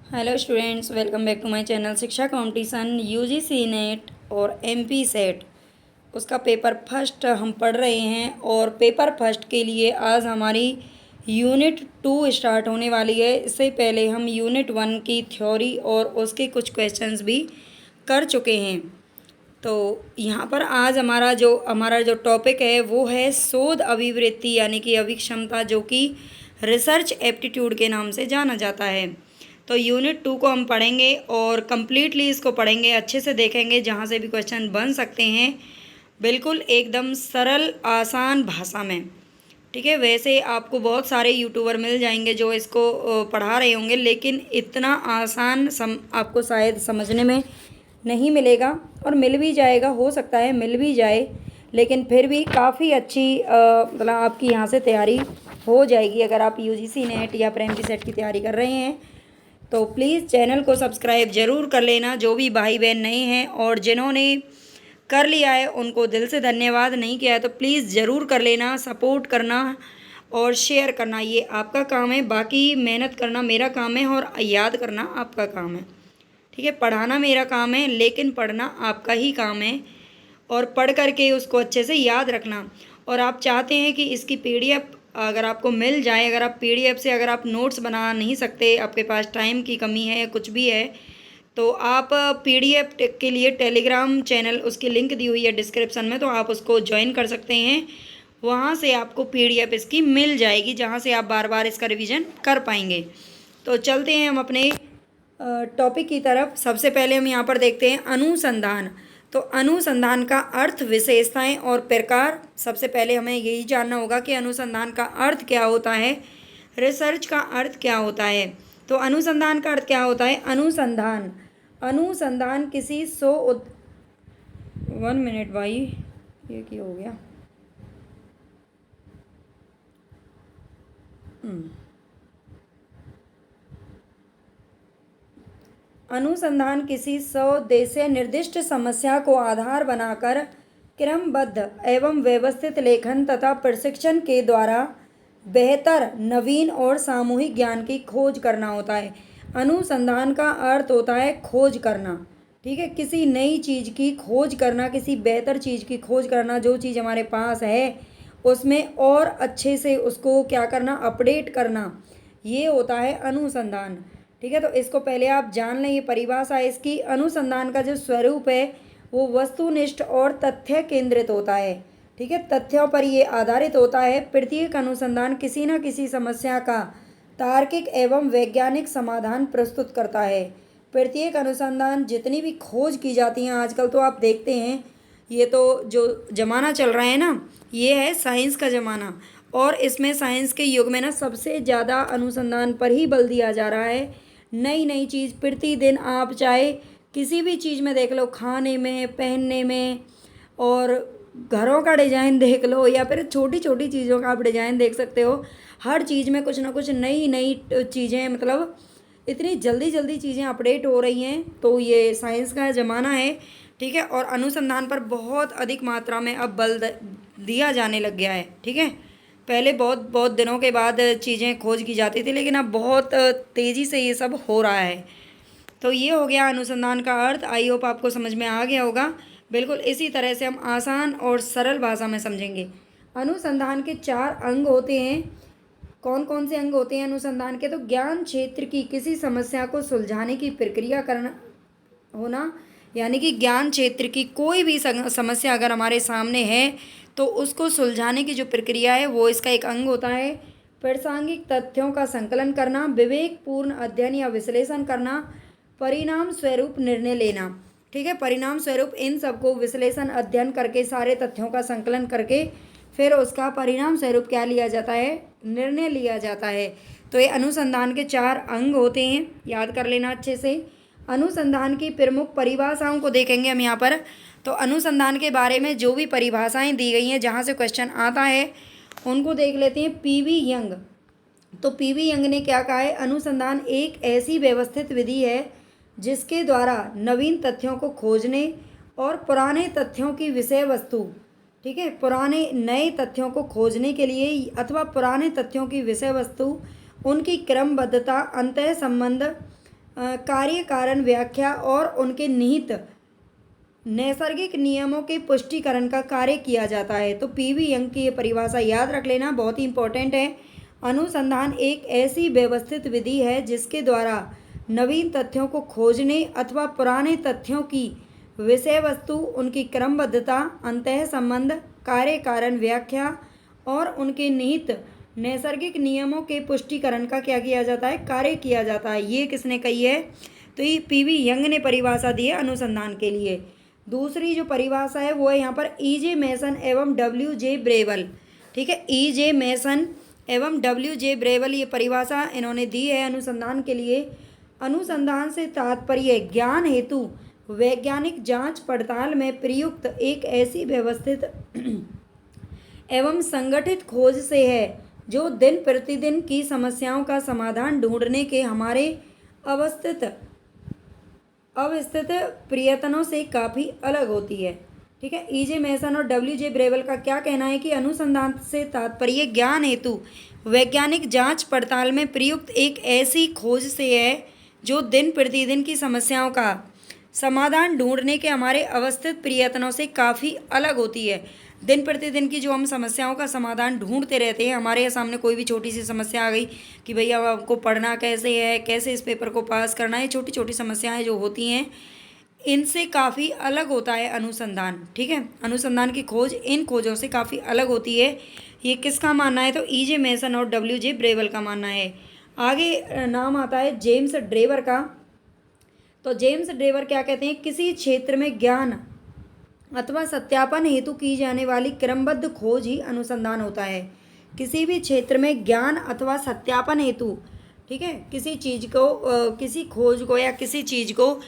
Hello students, welcome back to my channel. शिक्षा competition UGC NET और MP SET उसका paper first हम पढ़ रहे हैं। और पेपर फर्स्ट के लिए आज हमारी यूनिट 2 स्टार्ट होने वाली है। इससे पहले हम यूनिट 1 की थ्योरी और उसके कुछ क्वेश्चंस भी कर चुके हैं। तो यहाँ पर आज हमारा जो टॉपिक है वो है शोध अभिवृत्ति यानी कि अभिक्षमता, जो कि रिसर्च एप्टीट्यूड के नाम से जाना जाता है। तो यूनिट 2 को हम पढ़ेंगे और कम्प्लीटली इसको पढ़ेंगे, अच्छे से देखेंगे, जहाँ से भी क्वेश्चन बन सकते हैं, बिल्कुल एकदम सरल आसान भाषा में। ठीक है, वैसे आपको बहुत सारे यूट्यूबर मिल जाएंगे जो इसको पढ़ा रहे होंगे, लेकिन इतना आसान आपको शायद समझने में नहीं मिलेगा। और मिल भी जाएगा, हो सकता है मिल भी जाए, लेकिन फिर भी काफ़ी अच्छी मतलब आपकी यहाँ से तैयारी हो जाएगी अगर आप यूजीसी नेट या एमपी सेट की तैयारी कर रहे हैं। तो प्लीज़ चैनल को सब्सक्राइब ज़रूर कर लेना, जो भी भाई बहन नए हैं, और जिन्होंने कर लिया है उनको दिल से धन्यवाद। नहीं किया है तो प्लीज़ ज़रूर कर लेना, सपोर्ट करना और शेयर करना, ये आपका काम है। बाकी मेहनत करना मेरा काम है और याद करना आपका काम है। ठीक है, पढ़ाना मेरा काम है लेकिन पढ़ना आपका ही काम है, और पढ़ करके उसको अच्छे से याद रखना। और आप चाहते हैं कि इसकी पीडीएफ अगर आपको मिल जाए, अगर आप पीडीएफ से अगर आप नोट्स बना नहीं सकते, आपके पास टाइम की कमी है, कुछ भी है, तो आप पीडीएफ के लिए टेलीग्राम चैनल, उसकी लिंक दी हुई है डिस्क्रिप्शन में, तो आप उसको ज्वाइन कर सकते हैं। वहाँ से आपको पीडीएफ इसकी मिल जाएगी, जहाँ से आप बार बार इसका रिवीजन कर पाएंगे। तो चलते हैं हम अपने टॉपिक की तरफ। सबसे पहले हम यहाँ पर देखते हैं अनुसंधान। तो अनुसंधान का अर्थ, विशेषताएं और प्रकार। सबसे पहले हमें यही जानना होगा कि अनुसंधान का अर्थ क्या होता है, रिसर्च का अर्थ क्या होता है। तो अनुसंधान का अर्थ क्या होता है? अनुसंधान अनुसंधान किसी 1 मिनट भाई, ये क्या हो गया? अनुसंधान किसी स्वदेशीय निर्दिष्ट समस्या को आधार बनाकर क्रमबद्ध एवं व्यवस्थित लेखन तथा प्रशिक्षण के द्वारा बेहतर, नवीन और सामूहिक ज्ञान की खोज करना होता है। अनुसंधान का अर्थ होता है खोज करना। ठीक है, किसी नई चीज़ की खोज करना, किसी बेहतर चीज़ की खोज करना, जो चीज़ हमारे पास है उसमें और अच्छे से उसको क्या करना, अपडेट करना, ये होता है अनुसंधान। ठीक है, तो इसको पहले आप जान लें, ये परिभाषा है इसकी। अनुसंधान का जो स्वरूप है वो वस्तुनिष्ठ और तथ्य केंद्रित होता है। ठीक है, तथ्यों पर ये आधारित होता है। प्रत्येक अनुसंधान किसी न किसी समस्या का तार्किक एवं वैज्ञानिक समाधान प्रस्तुत करता है। प्रत्येक अनुसंधान, जितनी भी खोज की जाती हैं आजकल, तो आप देखते हैं, ये तो जो ज़माना चल रहा है ना, ये है साइंस का ज़माना, और इसमें साइंस के युग में ना सबसे ज़्यादा अनुसंधान पर ही बल दिया जा रहा है। नई नई चीज़ प्रतिदिन, आप चाहे किसी भी चीज़ में देख लो, खाने में, पहनने में, और घरों का डिज़ाइन देख लो, या फिर छोटी छोटी चीज़ों का आप डिज़ाइन देख सकते हो। हर चीज़ में कुछ ना कुछ नई नई चीज़ें, मतलब इतनी जल्दी जल्दी चीज़ें अपडेट हो रही हैं। तो ये साइंस का ज़माना है। ठीक है, और अनुसंधान पर बहुत अधिक मात्रा में अब बल दिया जाने लग गया है। ठीक है, पहले बहुत बहुत दिनों के बाद चीज़ें खोज की जाती थी, लेकिन अब बहुत तेज़ी से ये सब हो रहा है। तो ये हो गया अनुसंधान का अर्थ। आई होप आपको समझ में आ गया होगा। बिल्कुल इसी तरह से हम आसान और सरल भाषा में समझेंगे। अनुसंधान के 4 अंग होते हैं। कौन कौन से अंग होते हैं अनुसंधान के? तो ज्ञान क्षेत्र की किसी समस्या को सुलझाने की प्रक्रिया करना होना, यानी कि ज्ञान क्षेत्र की कोई भी समस्या अगर हमारे सामने है तो उसको सुलझाने की जो प्रक्रिया है वो इसका एक अंग होता है। प्रासंगिक तथ्यों का संकलन करना, विवेकपूर्ण अध्ययन या विश्लेषण करना, परिणाम स्वरूप निर्णय लेना। ठीक है, परिणाम स्वरूप इन सबको विश्लेषण, अध्ययन करके, सारे तथ्यों का संकलन करके फिर उसका परिणाम स्वरूप क्या लिया जाता है? निर्णय लिया जाता है। तो ये अनुसंधान के 4 अंग होते हैं, याद कर लेना अच्छे से। अनुसंधान की प्रमुख परिभाषाओं को देखेंगे हम यहाँ पर। तो अनुसंधान के बारे में जो भी परिभाषाएं दी गई हैं, जहाँ से क्वेश्चन आता है, उनको देख लेते हैं। PV young. तो पीवी यंग ने क्या कहा है? अनुसंधान एक ऐसी व्यवस्थित विधि है जिसके द्वारा नवीन तथ्यों को खोजने और पुराने तथ्यों की विषय वस्तु, ठीक है, पुराने नए तथ्यों को खोजने के लिए अथवा पुराने तथ्यों की विषय वस्तु, उनकी क्रमबद्धता, अंतः संबंध, कार्य कारण व्याख्या और उनके निहित नैसर्गिक नियमों के पुष्टिकरण का कार्य किया जाता है। तो पीवी यंग की ये परिभाषा याद रख लेना, बहुत ही इंपॉर्टेंट है। अनुसंधान एक ऐसी व्यवस्थित विधि है जिसके द्वारा नवीन तथ्यों को खोजने अथवा पुराने तथ्यों की विषय वस्तु, उनकी क्रमबद्धता, अंतः संबंध, कार्य कारण व्याख्या और उनके निहित नैसर्गिक नियमों के पुष्टिकरण का क्या किया जाता है, कार्य किया जाता है। ये किसने कही है? तो ये पीवी यंग ने परिभाषा दी है अनुसंधान के लिए। दूसरी जो परिभाषा है वो है यहाँ पर ई.जे. मेसन एवं डब्ल्यू.जे. ब्रेवल। ठीक है, ई.जे. मेसन एवं डब्ल्यू.जे. ब्रेवल ये परिभाषा इन्होंने दी है अनुसंधान के लिए। अनुसंधान से तात्पर्य ज्ञान हेतु वैज्ञानिक जांच पड़ताल में प्रयुक्त एक ऐसी व्यवस्थित एवं संगठित खोज से है जो दिन प्रतिदिन की समस्याओं का समाधान ढूंढने के हमारे अवस्थित प्रयत्नों से काफ़ी अलग होती है। ठीक है, ई.जे. मेसन और डब्ल्यू.जे. ब्रेवल का क्या कहना है कि अनुसंधान से तात्पर्य ज्ञान हेतु वैज्ञानिक जांच पड़ताल में प्रयुक्त एक ऐसी खोज से है जो दिन प्रतिदिन की समस्याओं का समाधान ढूंढने के हमारे अवस्थित प्रयत्नों से काफ़ी अलग होती है। दिन प्रतिदिन की जो हम समस्याओं का समाधान ढूंढते रहते हैं, हमारे सामने कोई भी छोटी सी समस्या आ गई कि भैया अब हमको पढ़ना कैसे है, कैसे इस पेपर को पास करना है, छोटी छोटी समस्याएं जो होती हैं इनसे काफ़ी अलग होता है अनुसंधान। ठीक है, अनुसंधान की खोज इन खोजों से काफ़ी अलग होती है। ये किसका मानना है? तो ई.जे. मेसन और डब्ल्यू.जे. ब्रेवल का मानना है। आगे नाम आता है जेम्स ड्रेवर का। तो जेम्स ड्रेवर क्या कहते हैं? किसी क्षेत्र में ज्ञान अथवा सत्यापन हेतु की जाने वाली क्रमबद्ध खोज ही अनुसंधान होता है। किसी भी क्षेत्र में ज्ञान अथवा सत्यापन हेतु, ठीक है, किसी चीज़ को किसी खोज को या किसी चीज़ को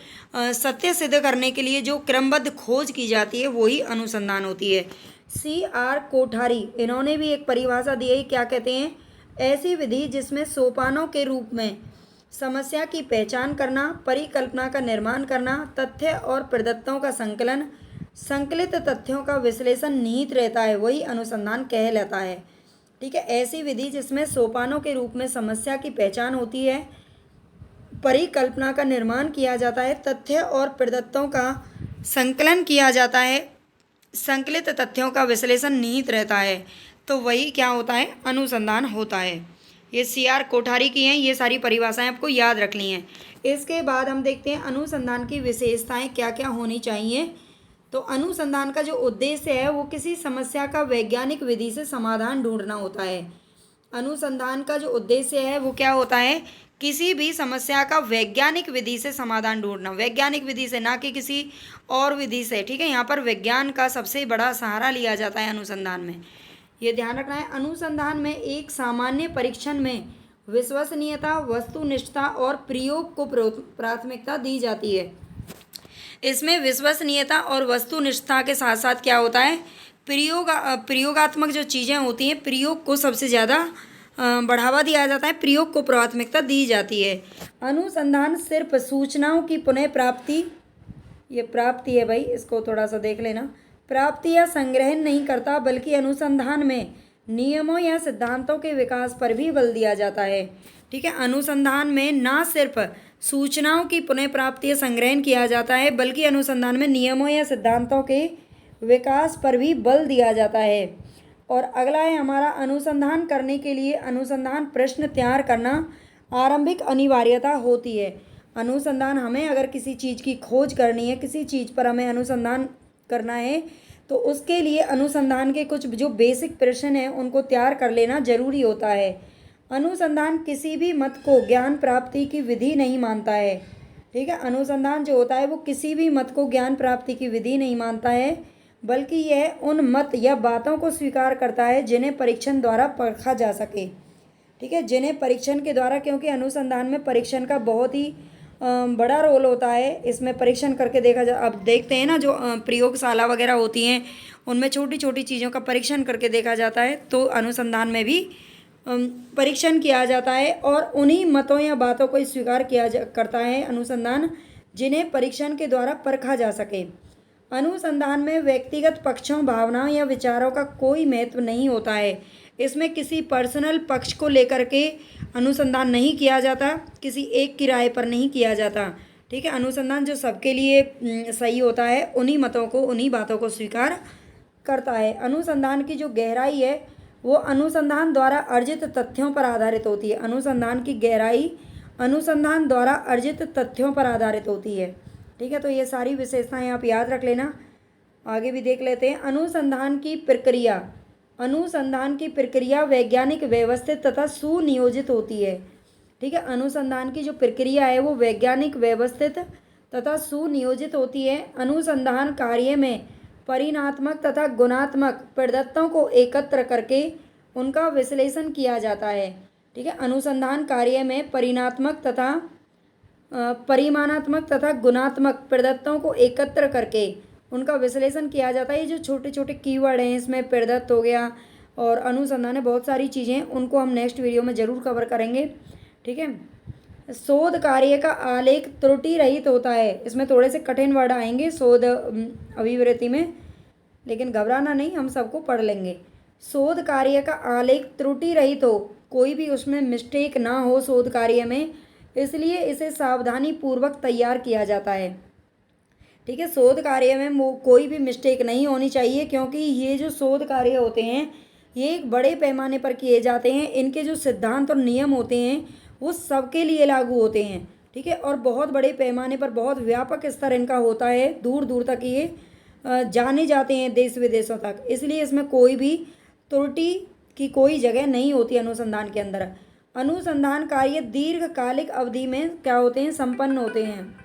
सत्य सिद्ध करने के लिए जो क्रमबद्ध खोज की जाती है वही अनुसंधान होती है। C.R. कोठारी इन्होंने भी एक परिभाषा दी है। क्या कहते हैं? ऐसी विधि जिसमें सोपानों के रूप में समस्या की पहचान करना, परिकल्पना का निर्माण करना, तथ्य और प्रदत्तों का संकलन, संकलित तथ्यों का विश्लेषण निहित रहता है, वही अनुसंधान कहलाता है। ठीक है, ऐसी विधि जिसमें सोपानों के रूप में समस्या की पहचान होती है, परिकल्पना का निर्माण किया जाता है, तथ्य और प्रदत्तों का संकलन किया जाता है, संकलित तथ्यों का विश्लेषण निहित रहता है, तो वही क्या होता है? अनुसंधान होता है। ये C.R. कोठारी की हैं, ये सारी परिभाषाएं आपको याद रखनी हैं। इसके बाद हम देखते हैं अनुसंधान की विशेषताएं क्या क्या होनी चाहिए। तो अनुसंधान का जो उद्देश्य है वो किसी समस्या का वैज्ञानिक विधि से समाधान ढूंढना होता है। अनुसंधान का जो उद्देश्य है वो क्या होता है? किसी भी समस्या का वैज्ञानिक विधि से समाधान ढूंढना, वैज्ञानिक विधि से, ना कि किसी और विधि से। ठीक है, यहाँ पर विज्ञान का सबसे बड़ा सहारा लिया जाता है अनुसंधान में, ये ध्यान रखना है। अनुसंधान में एक सामान्य परीक्षण में विश्वसनीयता, वस्तुनिष्ठता और प्रयोग को प्राथमिकता दी जाती है। इसमें विश्वसनीयता और वस्तुनिष्ठता के साथ साथ क्या होता है? प्रयोगात्मक जो चीज़ें होती हैं, प्रयोग को सबसे ज़्यादा बढ़ावा दिया जाता है, प्रयोग को प्राथमिकता दी जाती है। अनुसंधान सिर्फ सूचनाओं की पुनः प्राप्ति, ये प्राप्ति है भाई, इसको थोड़ा सा देख लेना, प्राप्ति या संग्रहण नहीं करता, बल्कि अनुसंधान में नियमों या सिद्धांतों के विकास पर भी बल दिया जाता है। ठीक है, अनुसंधान में ना सिर्फ सूचनाओं की पुनः प्राप्ति या संग्रहण किया जाता है, बल्कि अनुसंधान में नियमों या सिद्धांतों के विकास पर भी बल दिया जाता है। और अगला है हमारा, अनुसंधान करने के लिए अनुसंधान प्रश्न तैयार करना आरंभिक अनिवार्यता होती है। अनुसंधान, हमें अगर किसी चीज़ की खोज करनी है, किसी चीज़ पर हमें अनुसंधान करना है, तो उसके लिए अनुसंधान के कुछ जो बेसिक प्रश्न हैं उनको तैयार कर लेना जरूरी होता है। अनुसंधान किसी भी मत को ज्ञान प्राप्ति की विधि नहीं मानता है। ठीक है, अनुसंधान जो होता है वो किसी भी मत को ज्ञान प्राप्ति की विधि नहीं मानता है, बल्कि यह उन मत या बातों को स्वीकार करता है जिन्हें परीक्षण द्वारा परखा जा सके। ठीक है, जिन्हें परीक्षण के द्वारा, क्योंकि अनुसंधान में परीक्षण का बहुत ही बड़ा रोल होता है, इसमें परीक्षण करके देखा जा, अब देखते हैं ना जो प्रयोगशाला वगैरह होती हैं उनमें छोटी छोटी चीज़ों का परीक्षण करके देखा जाता है, तो अनुसंधान में भी परीक्षण किया जाता है और उन्हीं मतों या बातों को स्वीकार करता है अनुसंधान जिन्हें परीक्षण के द्वारा परखा जा सके। अनुसंधान में व्यक्तिगत पक्षों, भावनाओं या विचारों का कोई महत्व नहीं होता है। इसमें किसी पर्सनल पक्ष को लेकर के अनुसंधान नहीं किया जाता, किसी एक की राय पर नहीं किया जाता। ठीक है, अनुसंधान जो सबके लिए सही होता है उन्हीं मतों को, उन्हीं बातों को स्वीकार करता है। अनुसंधान की जो गहराई है वो अनुसंधान द्वारा अर्जित तथ्यों पर आधारित होती है। अनुसंधान की गहराई अनुसंधान द्वारा अर्जित तथ्यों पर आधारित होती है। ठीक है, तो ये सारी विशेषताएं आप याद रख लेना। आगे भी देख लेते हैं। अनुसंधान की प्रक्रिया वैज्ञानिक, व्यवस्थित तथा सुनियोजित होती है। ठीक है, अनुसंधान की जो प्रक्रिया है वो वैज्ञानिक, व्यवस्थित तथा सुनियोजित होती है। अनुसंधान कार्य में परिणात्मक तथा गुणात्मक प्रदत्तों को एकत्र करके उनका विश्लेषण किया जाता है। ठीक है, अनुसंधान कार्य में परिमाणात्मक तथा गुणात्मक प्रदत्तों को एकत्र करके उनका विश्लेषण किया जाता है। ये जो छोटे छोटे कीवर्ड हैं, इसमें प्रदत्त हो गया और अनुसंधान है, बहुत सारी चीज़ें हैं, उनको हम नेक्स्ट वीडियो में ज़रूर कवर करेंगे। ठीक है, शोध कार्य का आलेख त्रुटि रहित होता है। इसमें थोड़े से कठिन वर्ड आएंगे शोध अभिवृत्ति में, लेकिन घबराना नहीं, हम सबको पढ़ लेंगे। शोध कार्य का आलेख त्रुटि रहित हो, कोई भी उसमें मिस्टेक ना हो शोध कार्य में, इसलिए इसे सावधानी पूर्वक तैयार किया जाता है। ठीक है, शोध कार्य में कोई भी मिस्टेक नहीं होनी चाहिए, क्योंकि ये जो शोध कार्य होते हैं ये एक बड़े पैमाने पर किए जाते हैं। इनके जो सिद्धांत और नियम होते हैं वो सबके लिए लागू होते हैं। ठीक है, और बहुत बड़े पैमाने पर, बहुत व्यापक स्तर इनका होता है, दूर दूर तक ये जाने जाते हैं, देश विदेशों तक। इसलिए इसमें कोई भी त्रुटि की कोई जगह नहीं होती अनुसंधान के अंदर। अनुसंधान कार्य दीर्घकालिक अवधि में क्या होते हैं, संपन्न होते हैं।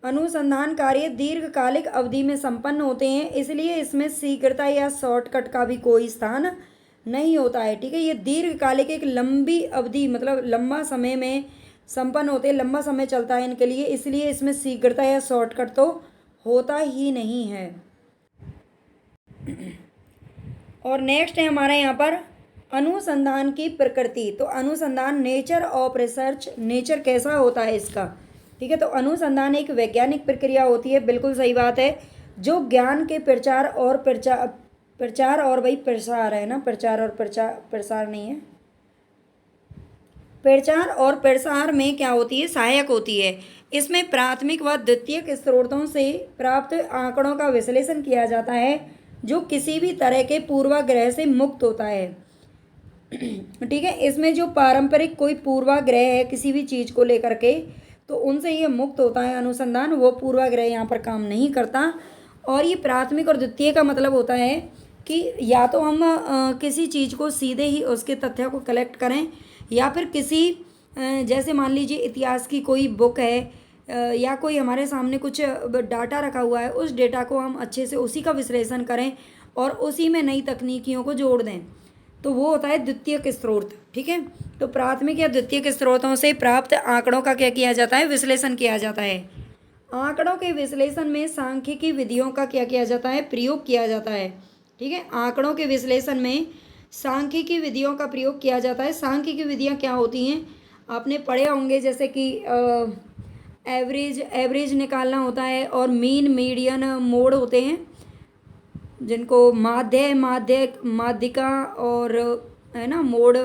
अनुसंधान कार्य दीर्घकालिक अवधि में संपन्न होते हैं, इसलिए इसमें शीघ्रता या शॉर्टकट का भी कोई स्थान नहीं होता है। ठीक है, ये दीर्घकालिक, एक लंबी अवधि, मतलब लंबा समय में संपन्न होते हैं, लंबा समय चलता है इनके लिए, इसलिए इसमें शीघ्रता या शॉर्टकट तो होता ही नहीं है। और नेक्स्ट है हमारे यहाँ पर अनुसंधान की प्रकृति। तो अनुसंधान, नेचर ऑफ रिसर्च, नेचर कैसा होता है इसका। ठीक है, तो अनुसंधान एक वैज्ञानिक प्रक्रिया होती है, बिल्कुल सही बात है, जो ज्ञान के प्रचार और भाई प्रसार है ना, प्रचार और प्रसार नहीं है, प्रचार और प्रसार में क्या होती है, सहायक होती है। इसमें प्राथमिक व द्वितीयक स्रोतों से प्राप्त आंकड़ों का विश्लेषण किया जाता है, जो किसी भी तरह के पूर्वाग्रह से मुक्त होता है। ठीक है, इसमें जो पारंपरिक कोई पूर्वाग्रह है किसी भी चीज़ को लेकर के, तो उनसे ये मुक्त होता है अनुसंधान, वो पूर्वाग्रह यहाँ पर काम नहीं करता। और ये प्राथमिक और द्वितीय का मतलब होता है कि या तो हम किसी चीज़ को सीधे ही उसके तथ्यों को कलेक्ट करें, या फिर किसी जैसे मान लीजिए इतिहास की कोई बुक है या कोई हमारे सामने कुछ डाटा रखा हुआ है, उस डेटा को हम अच्छे से उसी का विश्लेषण करें और उसी में नई तकनीकियों को जोड़ दें, तो वो होता है द्वितीयक स्रोत। ठीक है, तो प्राथमिक या द्वितीयक स्रोतों से प्राप्त आंकड़ों का क्या किया जाता है, विश्लेषण किया जाता है। आंकड़ों के विश्लेषण में सांख्यिकी विधियों का क्या किया जाता है, प्रयोग किया जाता है। ठीक है, आंकड़ों के विश्लेषण में सांख्यिकी विधियों का प्रयोग किया जाता है। सांख्यिकी विधियाँ क्या होती हैं, आपने पढ़े होंगे, जैसे कि एवरेज निकालना होता है, और मीन, मीडियन, मोड होते हैं, जिनको माध्यिका और है ना मोड,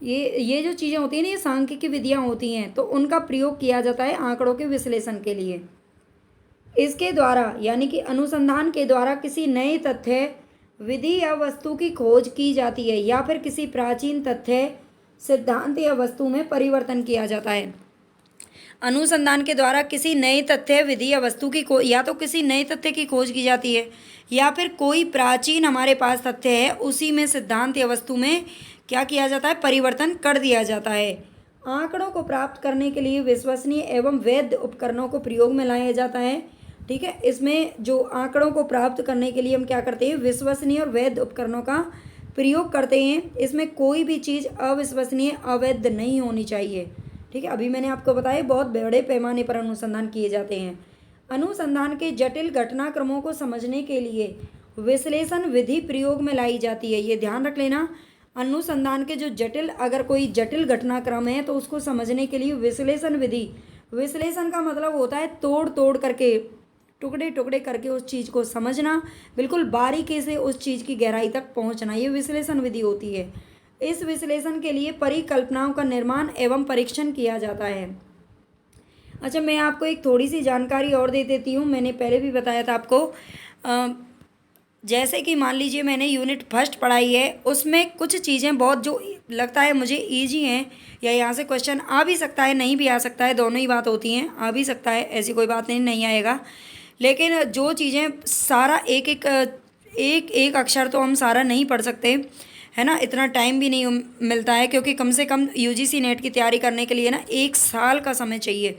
ये जो चीज़ें होती हैं ना, ये सांख्यिकी विधियाँ होती हैं, तो उनका प्रयोग किया जाता है आंकड़ों के विश्लेषण के लिए। इसके द्वारा, यानी कि अनुसंधान के द्वारा, किसी नए तथ्य, विधि या वस्तु की खोज की जाती है, या फिर किसी प्राचीन तथ्य, सिद्धांत या वस्तु में परिवर्तन किया जाता है। अनुसंधान के द्वारा किसी नए तथ्य, विधि या वस्तु की या तो किसी नए तथ्य की खोज की जाती है, या फिर कोई प्राचीन हमारे पास तथ्य है उसी में सिद्धांत या वस्तु में क्या किया जाता है, परिवर्तन कर दिया जाता है। आंकड़ों को प्राप्त करने के लिए विश्वसनीय एवं वैध उपकरणों को प्रयोग में लाया जाता है। ठीक है, इसमें जो आंकड़ों को प्राप्त करने के लिए हम क्या करते हैं, विश्वसनीय और वैध उपकरणों का प्रयोग करते हैं। इसमें कोई भी चीज़ अविश्वसनीय, अवैध नहीं होनी चाहिए। ठीक है, अभी मैंने आपको बताया बहुत बड़े पैमाने पर अनुसंधान किए जाते हैं। अनुसंधान के जटिल घटनाक्रमों को समझने के लिए विश्लेषण विधि प्रयोग में लाई जाती है। ये ध्यान रख लेना, अनुसंधान के जो अगर कोई जटिल घटनाक्रम है तो उसको समझने के लिए विश्लेषण विधि, विश्लेषण का मतलब होता है तोड़ करके टुकड़े टुकड़े करके उस चीज़ को समझना, बिल्कुल बारीकी से उस चीज़ की गहराई तक पहुंचना, ये विश्लेषण विधि होती है। इस विश्लेषण के लिए परिकल्पनाओं का निर्माण एवं परीक्षण किया जाता है। अच्छा, मैं आपको एक थोड़ी सी जानकारी और दे देती हूँ। मैंने पहले भी बताया था आपको, जैसे कि मान लीजिए मैंने यूनिट फर्स्ट पढ़ाई है, उसमें कुछ चीज़ें बहुत जो लगता है मुझे ईजी हैं, या यहाँ से क्वेश्चन आ भी सकता है, नहीं भी आ सकता है, दोनों ही बात होती हैं। आ भी सकता है, ऐसी कोई बात नहीं, नहीं आएगा। लेकिन जो चीज़ें सारा एक एक एक एक अक्षर तो हम सारा नहीं पढ़ सकते, है ना, इतना टाइम भी नहीं मिलता है, क्योंकि कम से कम यूजीसी नेट की तैयारी करने के लिए ना 1 साल का समय चाहिए,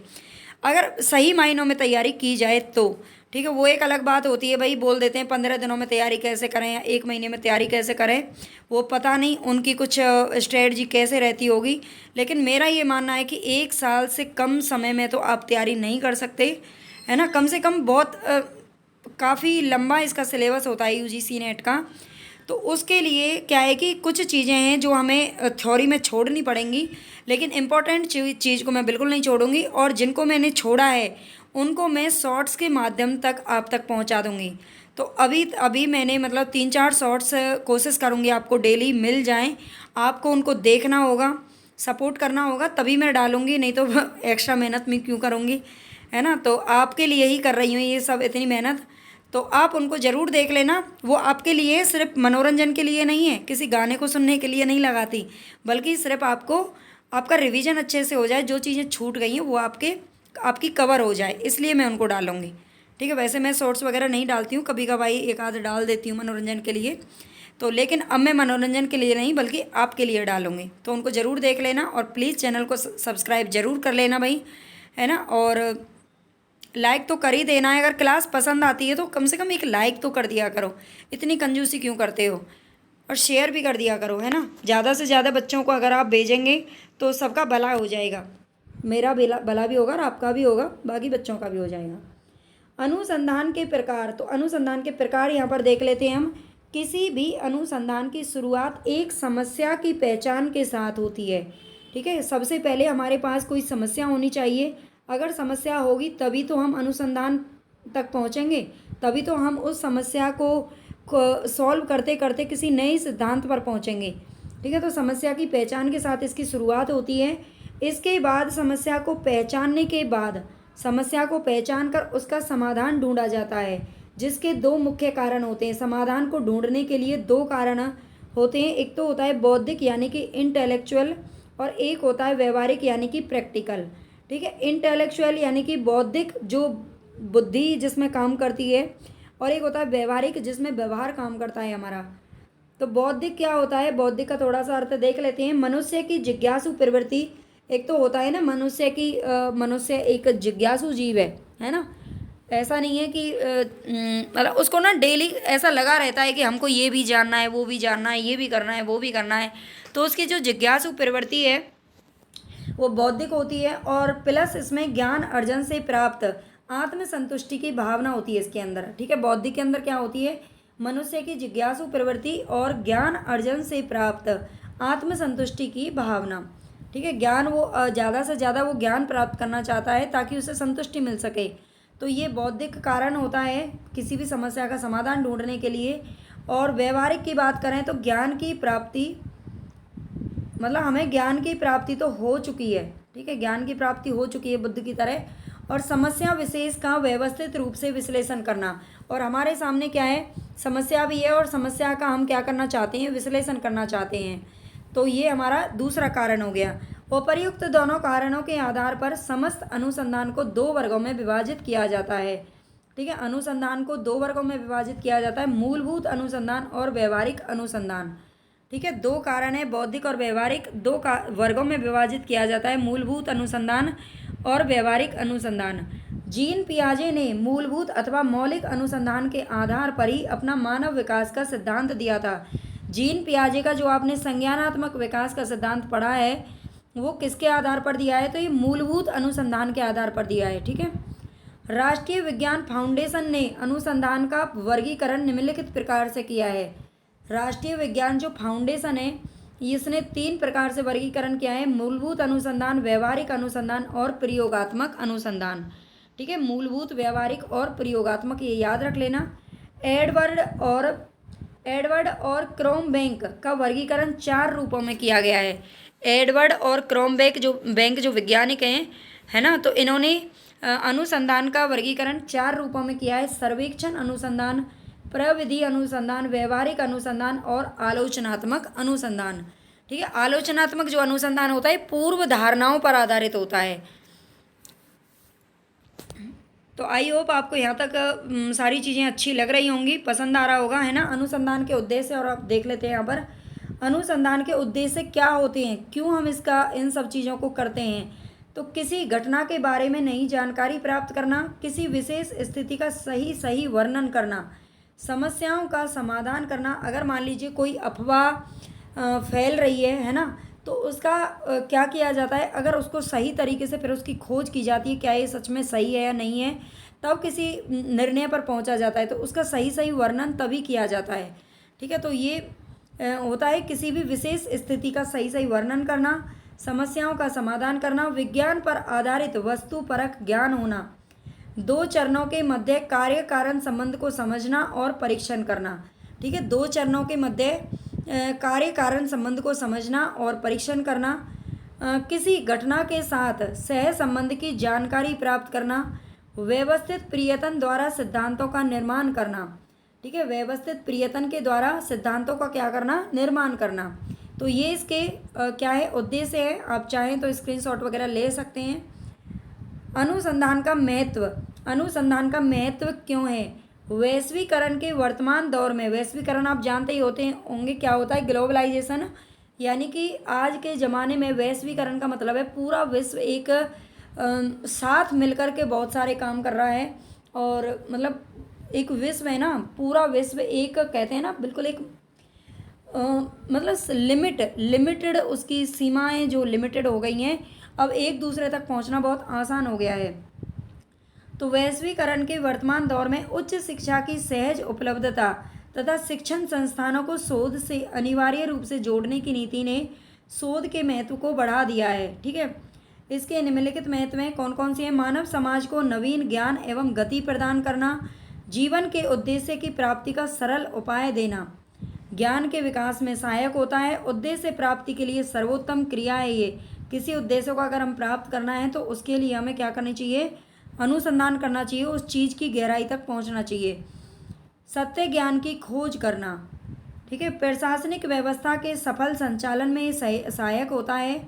अगर सही मायनों में तैयारी की जाए तो। ठीक है, वो एक अलग बात होती है भाई, बोल देते हैं 15 दिनों में तैयारी कैसे करें या 1 महीने में तैयारी कैसे करें, वो पता नहीं उनकी कुछ स्ट्रेटजी कैसे रहती होगी। लेकिन मेरा ये मानना है कि 1 साल से कम समय में तो आप तैयारी नहीं कर सकते, है ना। कम से कम बहुत काफ़ी लंबा इसका सिलेबस होता है यूजीसी नेट का। तो उसके लिए क्या है कि कुछ चीज़ें हैं जो हमें थ्योरी में छोड़नी पड़ेंगी, लेकिन इम्पॉर्टेंट चीज़ को मैं बिल्कुल नहीं छोड़ूंगी, और जिनको मैंने छोड़ा है उनको मैं शॉर्ट्स के माध्यम तक आप तक पहुंचा दूंगी। तो अभी मैंने मतलब 3-4 शॉर्ट्स कोशिश करूंगी आपको डेली मिल जाएं, आपको उनको देखना होगा, सपोर्ट करना होगा, तभी मैं डालूंगी, नहीं तो एक्स्ट्रा मेहनत मैं क्यों करूँगी, है ना। तो आपके लिए ही कर रही हूँ ये सब इतनी मेहनत, तो आप उनको ज़रूर देख लेना। वो आपके लिए सिर्फ मनोरंजन के लिए नहीं है, किसी गाने को सुनने के लिए नहीं लगाती, बल्कि सिर्फ आपको आपका रिवीजन अच्छे से हो जाए, जो चीज़ें छूट गई हैं वो आपकी कवर हो जाए, इसलिए मैं उनको डालूंगी। ठीक है, वैसे मैं शॉर्ट्स वगैरह नहीं डालती हूँ, कभी कभाई एक आध डाल देती हूँ मनोरंजन के लिए, तो लेकिन अब मैं मनोरंजन के लिए नहीं बल्कि आपके लिए डालूंगी। तो उनको ज़रूर देख लेना, और प्लीज़ चैनल को सब्सक्राइब ज़रूर कर लेना भाई, है ना। और लाइक तो कर ही देना है, अगर क्लास पसंद आती है तो कम से कम एक लाइक तो कर दिया करो, इतनी कंजूसी क्यों करते हो। और शेयर भी कर दिया करो, है ना। ज़्यादा से ज़्यादा बच्चों को अगर आप भेजेंगे तो सबका भला हो जाएगा, मेरा भला भी होगा और आपका भी होगा, बाकी बच्चों का भी हो जाएगा। अनुसंधान के प्रकार, तो अनुसंधान के प्रकार यहाँ पर देख लेते हैं हम। किसी भी अनुसंधान की शुरुआत एक समस्या की पहचान के साथ होती है। ठीक है, सबसे पहले हमारे पास कोई समस्या होनी चाहिए, अगर समस्या होगी तभी तो हम अनुसंधान तक पहुँचेंगे, तभी तो हम उस समस्या को सॉल्व करते करते किसी नए सिद्धांत पर पहुँचेंगे। ठीक है, तो समस्या की पहचान के साथ इसकी शुरुआत होती है। इसके बाद समस्या को पहचानने के बाद समस्या को पहचान कर उसका समाधान ढूंढा जाता है, जिसके 2 मुख्य कारण होते हैं। समाधान को ढूंढने के लिए 2 कारण होते हैं, एक तो होता है बौद्धिक यानी कि इंटेलेक्चुअल, और एक होता है व्यवहारिक यानी कि प्रैक्टिकल। ठीक है, इंटेलेक्चुअल यानी कि बौद्धिक, जो बुद्धि जिसमें काम करती है, और एक होता है व्यवहारिक जिसमें व्यवहार काम करता है हमारा। तो बौद्धिक क्या होता है, बौद्धिक का थोड़ा सा अर्थ देख लेते हैं। मनुष्य की जिज्ञासु प्रवृत्ति, एक तो होता है ना मनुष्य एक जिज्ञासु जीव है ना। ऐसा नहीं है कि मतलब उसको ना डेली ऐसा लगा रहता है कि हमको ये भी जानना है, वो भी जानना है, ये भी करना है, वो भी करना है। तो उसकी जो जिज्ञासु प्रवृत्ति है वो बौद्धिक होती है, और प्लस इसमें ज्ञान अर्जन से प्राप्त आत्मसंतुष्टि की भावना होती है इसके अंदर। ठीक है, बौद्धिक के अंदर क्या होती है, मनुष्य की जिज्ञासु प्रवृत्ति और ज्ञान अर्जन से प्राप्त आत्मसंतुष्टि की भावना। ठीक है, ज्ञान वो ज़्यादा से ज़्यादा वो ज्ञान प्राप्त करना चाहता है ताकि उसे संतुष्टि मिल सके। तो ये बौद्धिक कारण होता है किसी भी समस्या का समाधान ढूंढने के लिए। और व्यवहारिक की बात करें तो ज्ञान की प्राप्ति, मतलब हमें ज्ञान की प्राप्ति तो हो चुकी है। ठीक है, ज्ञान की प्राप्ति हो चुकी है बुद्ध की तरह, और समस्या विशेष का व्यवस्थित रूप से विश्लेषण करना। और हमारे सामने क्या है, समस्या भी है, और समस्या का हम क्या करना चाहते हैं, विश्लेषण करना चाहते हैं। तो ये हमारा दूसरा कारण हो गया। उपर्युक्त दोनों कारणों के आधार पर समस्त अनुसंधान को 2 वर्गों में विभाजित किया जाता है। ठीक है, अनुसंधान को 2 वर्गों में विभाजित किया जाता है, मूलभूत अनुसंधान और व्यवहारिक अनुसंधान। ठीक है, 2 कारण है, बौद्धिक और व्यवहारिक, 2 वर्गों में विभाजित किया जाता है, मूलभूत अनुसंधान और व्यवहारिक अनुसंधान। जीन पियाजे ने मूलभूत अथवा मौलिक अनुसंधान के आधार पर ही अपना मानव विकास का सिद्धांत दिया था। जीन पियाजे का जो आपने संज्ञानात्मक विकास का सिद्धांत पढ़ा है वो किसके आधार पर दिया है, तो ये मूलभूत अनुसंधान के आधार पर दिया है। ठीक है, राष्ट्रीय विज्ञान फाउंडेशन ने अनुसंधान का वर्गीकरण निम्नलिखित प्रकार से किया है। राष्ट्रीय विज्ञान जो फाउंडेशन है इसने 3 प्रकार से वर्गीकरण किया है, मूलभूत अनुसंधान, व्यवहारिक अनुसंधान और प्रयोगात्मक अनुसंधान। ठीक है, मूलभूत, व्यवहारिक और प्रयोगात्मक, ये याद रख लेना। एडवर्ड और क्रॉम्बेक का वर्गीकरण 4 रूपों में किया गया है। एडवर्ड और क्रॉम्बेक जो वैज्ञानिक हैं, है ना, तो इन्होंने अनुसंधान का वर्गीकरण 4 रूपों में किया है। सर्वेक्षण अनुसंधान, प्रविधि अनुसंधान, व्यवहारिक अनुसंधान और आलोचनात्मक अनुसंधान। ठीक है, आलोचनात्मक जो अनुसंधान होता है पूर्व धारणाओं पर आधारित होता है। तो आई होप आपको यहाँ तक सारी चीज़ें अच्छी लग रही होंगी, पसंद आ रहा होगा, है ना। अनुसंधान के उद्देश्य, और आप देख लेते हैं यहाँ पर अनुसंधान के उद्देश्य क्या होते हैं, क्यों हम इन सब चीज़ों को करते हैं। तो किसी घटना के बारे में नई जानकारी प्राप्त करना, किसी विशेष स्थिति का सही वर्णन करना, समस्याओं का समाधान करना। अगर मान लीजिए कोई अफवाह फैल रही है ना, तो उसका क्या किया जाता है, अगर उसको सही तरीके से फिर उसकी खोज की जाती है, क्या ये सच में सही है या नहीं है, तब किसी निर्णय पर पहुंचा जाता है। तो उसका सही वर्णन तभी किया जाता है। ठीक है, तो ये होता है किसी भी विशेष स्थिति का सही वर्णन करना, समस्याओं का समाधान करना, विज्ञान पर आधारित वस्तुपरक ज्ञान होना, 2 चरणों के मध्य कार्य कारण संबंध को समझना और परीक्षण करना। ठीक है, 2 चरणों के मध्य कार्य कारण संबंध को समझना और परीक्षण करना, किसी घटना के साथ सह संबंध की जानकारी प्राप्त करना, व्यवस्थित प्रयत्न द्वारा सिद्धांतों का निर्माण करना। ठीक है, व्यवस्थित प्रयत्न के द्वारा सिद्धांतों का क्या करना, निर्माण करना। तो ये इसके क्या है, उद्देश्य है। आप चाहें तो स्क्रीनशॉट वगैरह ले सकते हैं। अनुसंधान का महत्व क्यों है। वैश्वीकरण के वर्तमान दौर में, वैश्वीकरण आप जानते ही होंगे क्या होता है, ग्लोबलाइजेशन, यानी कि आज के ज़माने में वैश्वीकरण का मतलब है पूरा विश्व एक साथ मिलकर के बहुत सारे काम कर रहा है। और मतलब एक विश्व है ना, पूरा विश्व एक, कहते हैं ना, बिल्कुल एक मतलब लिमिटेड उसकी सीमाएं जो लिमिटेड हो गई हैं, अब एक दूसरे तक पहुंचना बहुत आसान हो गया है। तो वैश्वीकरण के वर्तमान दौर में उच्च शिक्षा की सहज उपलब्धता तथा शिक्षण संस्थानों को शोध से अनिवार्य रूप से जोड़ने की नीति ने शोध के महत्व को बढ़ा दिया है। ठीक है, इसके निम्नलिखित महत्व में कौन कौन सी है। मानव समाज को नवीन ज्ञान एवं गति प्रदान करना, जीवन के उद्देश्य की प्राप्ति का सरल उपाय देना, ज्ञान के विकास में सहायक होता है। उद्देश्य प्राप्ति के लिए सर्वोत्तम क्रिया है ये। किसी उद्देश्य को अगर हम प्राप्त करना है तो उसके लिए हमें क्या करनी चाहिए, अनुसंधान करना चाहिए, उस चीज़ की गहराई तक पहुंचना चाहिए। सत्य ज्ञान की खोज करना। ठीक है, प्रशासनिक व्यवस्था के सफल संचालन में सहायक होता है।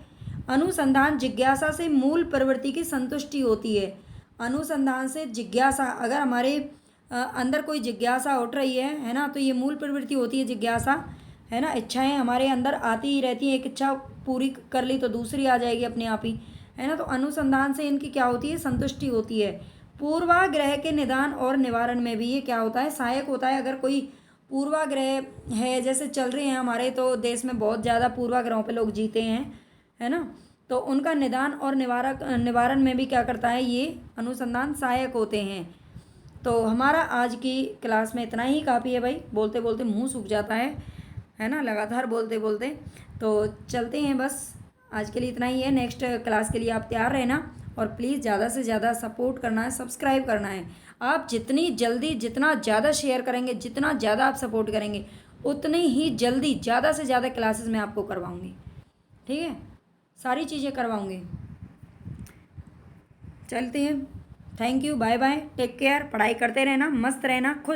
अनुसंधान जिज्ञासा से मूल प्रवृत्ति की संतुष्टि होती है। अनुसंधान से जिज्ञासा, अगर हमारे अंदर कोई जिज्ञासा उठ रही है ना, तो ये मूल प्रवृत्ति होती है जिज्ञासा, है ना। इच्छाएं हमारे अंदर आती ही रहती हैं, एक इच्छा पूरी कर ली तो दूसरी आ जाएगी अपने आप ही, है ना। तो अनुसंधान से इनकी क्या होती है, संतुष्टि होती है। पूर्वाग्रह के निदान और निवारण में भी ये क्या होता है, सहायक होता है। अगर कोई पूर्वाग्रह है, जैसे चल रहे हैं हमारे तो देश में बहुत ज़्यादा पूर्वाग्रहों पे लोग जीते हैं, है ना, तो उनका निदान और निवारण में भी क्या करता है, ये अनुसंधान सहायक होते हैं। तो हमारा आज की क्लास में इतना ही काफ़ी है भाई, बोलते बोलते मुंह सूख जाता है ना, लगातार बोलते बोलते। तो चलते हैं, बस आज के लिए इतना ही है। नेक्स्ट क्लास के लिए आप तैयार रहना, और प्लीज़ ज़्यादा से ज़्यादा सपोर्ट करना है, सब्सक्राइब करना है। आप जितनी जल्दी, जितना ज़्यादा शेयर करेंगे, जितना ज़्यादा आप सपोर्ट करेंगे, उतनी ही जल्दी ज़्यादा से ज़्यादा क्लासेस मैं आपको करवाऊँगी। ठीक है, सारी चीज़ें करवाऊँगी। चलते हैं, thank you, bye bye, take care, पढ़ाई करते रहना, मस्त रहना, खुश